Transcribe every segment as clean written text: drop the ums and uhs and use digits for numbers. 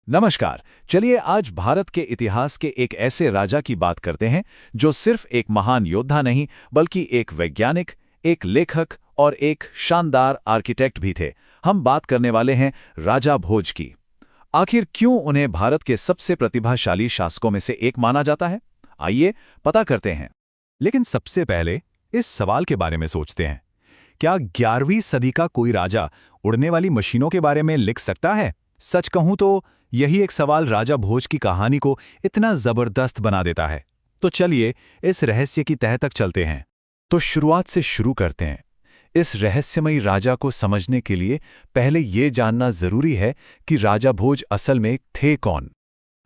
नमस्कार। चलिए आज भारत के इतिहास के एक ऐसे राजा की बात करते हैं जो सिर्फ एक महान योद्धा नहीं बल्कि एक वैज्ञानिक, एक लेखक और एक शानदार आर्किटेक्ट भी थे। हम बात करने वाले हैं राजा भोज की। आखिर क्यों उन्हें भारत के सबसे प्रतिभाशाली शासकों में से एक माना जाता है? आइए पता करते हैं। लेकिन सबसे पहले इस सवाल के बारे में सोचते हैं, क्या 11वीं सदी का कोई राजा उड़ने वाली मशीनों के बारे में लिख सकता है? सच कहूं तो यही एक सवाल राजा भोज की कहानी को इतना जबरदस्त बना देता है। तो चलिए इस रहस्य की तह तक चलते हैं। तो शुरुआत से शुरू करते हैं। इस रहस्यमयी राजा को समझने के लिए पहले ये जानना जरूरी है कि राजा भोज असल में थे कौन।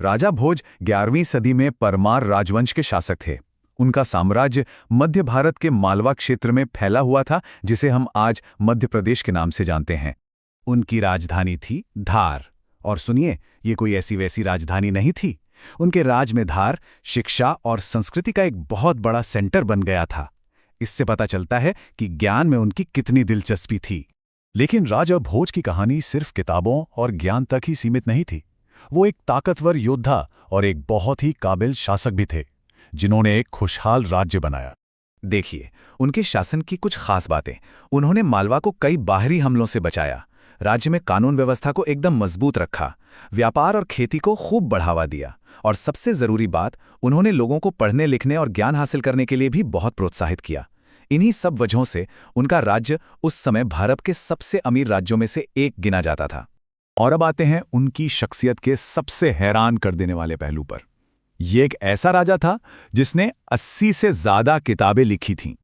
राजा भोज 11वीं सदी में परमार राजवंश के शासक थे। उनका साम्राज्य मध्य भारत के मालवा क्षेत्र में फैला हुआ था, जिसे हम आज मध्य प्रदेश के नाम से जानते हैं। उनकी राजधानी थी धार। और सुनिए, ये कोई ऐसी वैसी राजधानी नहीं थी। उनके राज में धार शिक्षा और संस्कृति का एक बहुत बड़ा सेंटर बन गया था। इससे पता चलता है कि ज्ञान में उनकी कितनी दिलचस्पी थी। लेकिन राजा भोज की कहानी सिर्फ किताबों और ज्ञान तक ही सीमित नहीं थी। वो एक ताकतवर योद्धा और एक बहुत ही काबिल शासक भी थे, जिन्होंने एक खुशहाल राज्य बनाया। देखिए, उनके शासन की कुछ खास बातें। उन्होंने मालवा को कई बाहरी हमलों से बचाया, राज्य में कानून व्यवस्था को एकदम मजबूत रखा, व्यापार और खेती को खूब बढ़ावा दिया, और सबसे जरूरी बात, उन्होंने लोगों को पढ़ने लिखने और ज्ञान हासिल करने के लिए भी बहुत प्रोत्साहित किया। इन्हीं सब वजहों से उनका राज्य उस समय भारत के सबसे अमीर राज्यों में से एक गिना जाता था। और अब आते हैं उनकी शख्सियत के सबसे हैरान कर देने वाले पहलू पर। ये एक ऐसा राजा था जिसने 80 से ज्यादा किताबें लिखी थीं।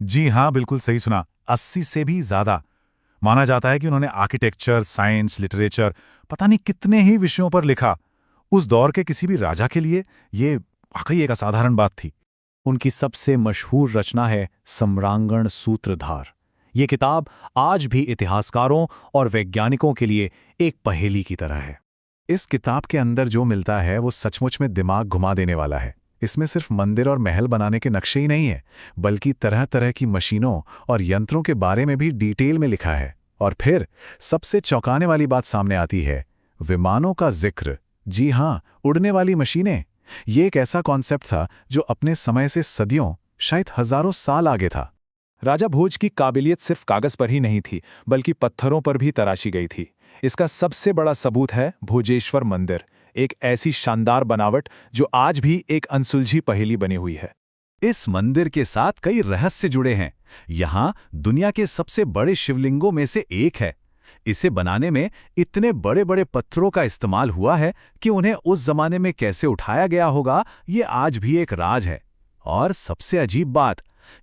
जी हाँ, बिल्कुल सही सुना, 80 से भी ज्यादा। माना जाता है कि उन्होंने आर्किटेक्चर, साइंस, लिटरेचर, पता नहीं कितने ही विषयों पर लिखा। उस दौर के किसी भी राजा के लिए ये वाकई एक असाधारण बात थी। उनकी सबसे मशहूर रचना है सम्रांगण सूत्रधार। ये किताब आज भी इतिहासकारों और वैज्ञानिकों के लिए एक पहेली की तरह है। इस किताब के अंदर जो मिलता है वो सचमुच में दिमाग घुमा देने वाला है। इसमें सिर्फ मंदिर और महल बनाने के नक्शे ही नहीं है, बल्कि तरह तरह की मशीनों और यंत्रों के बारे में भी डिटेल में लिखा है। और फिर सबसे चौंकाने वाली बात सामने आती है, विमानों का जिक्र। जी हाँ, उड़ने वाली मशीनें। ये एक ऐसा कॉन्सेप्ट था जो अपने समय से सदियों, शायद हजारों साल आगे था। राजा भोज की काबिलियत सिर्फ कागज पर ही नहीं थी, बल्कि पत्थरों पर भी तराशी गई थी। इसका सबसे बड़ा सबूत है भोजेश्वर मंदिर, एक ऐसी शानदार बनावट जो आज भी एक अनसुलझी पहेली बनी हुई है। इस मंदिर के साथ कई रहस्य जुड़े हैं। यहाँ दुनिया के सबसे बड़े शिवलिंगों में से एक है। इसे बनाने में इतने बड़े बड़े पत्थरों का इस्तेमाल हुआ है कि उन्हें उस जमाने में कैसे उठाया गया होगा, ये आज भी एक राज है। और सबसे अजीब बात,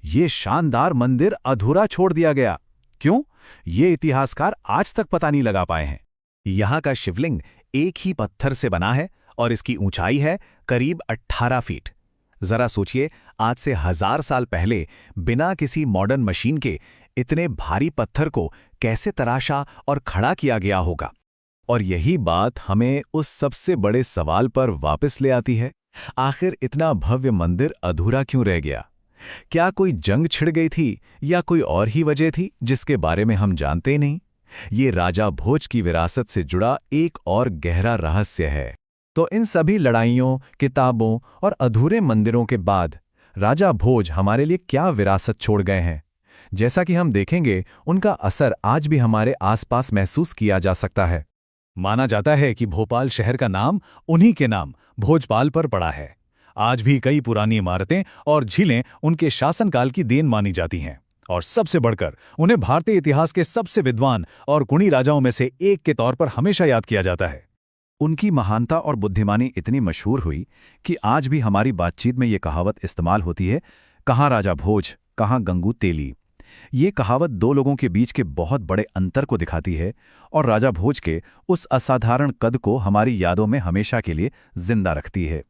ये शानदार मंदिर अधूरा छोड़ दिया गया। क्यों? ये इतिहासकार आज तक पता नहीं लगा पाए हैं। यहाँ का शिवलिंग एक ही पत्थर से बना है और इसकी ऊंचाई है करीब 18 फीट। जरा सोचिए, आज से 1000 साल पहले बिना किसी मॉडर्न मशीन के इतने भारी पत्थर को कैसे तराशा और खड़ा किया गया होगा। और यही बात हमें उस सबसे बड़े सवाल पर वापस ले आती है, आखिर इतना भव्य मंदिर अधूरा क्यों रह गया? क्या कोई जंग छिड़ गई थी या कोई और ही वजह थी जिसके बारे में हम जानते ही नहीं? ये राजा भोज की विरासत से जुड़ा एक और गहरा रहस्य है। तो इन सभी लड़ाइयों, किताबों और अधूरे मंदिरों के बाद राजा भोज हमारे लिए क्या विरासत छोड़ गए हैं? जैसा कि हम देखेंगे, उनका असर आज भी हमारे आसपास महसूस किया जा सकता है। माना जाता है कि भोपाल शहर का नाम उन्हीं के नाम भोजपाल पर पड़ा है। आज भी कई पुरानी इमारतें और झीलें उनके शासनकाल की देन मानी जाती हैं। और सबसे बढ़कर उन्हें भारतीय इतिहास के सबसे विद्वान और गुणी राजाओं में से एक के तौर पर हमेशा याद किया जाता है। उनकी महानता और बुद्धिमानी इतनी मशहूर हुई कि आज भी हमारी बातचीत में ये कहावत इस्तेमाल होती है, कहाँ राजा भोज, कहाँ गंगू तेली। ये कहावत दो लोगों के बीच के बहुत बड़े अंतर को दिखाती है और राजा भोज के उस असाधारण कद को हमारी यादों में हमेशा के लिए जिंदा रखती है।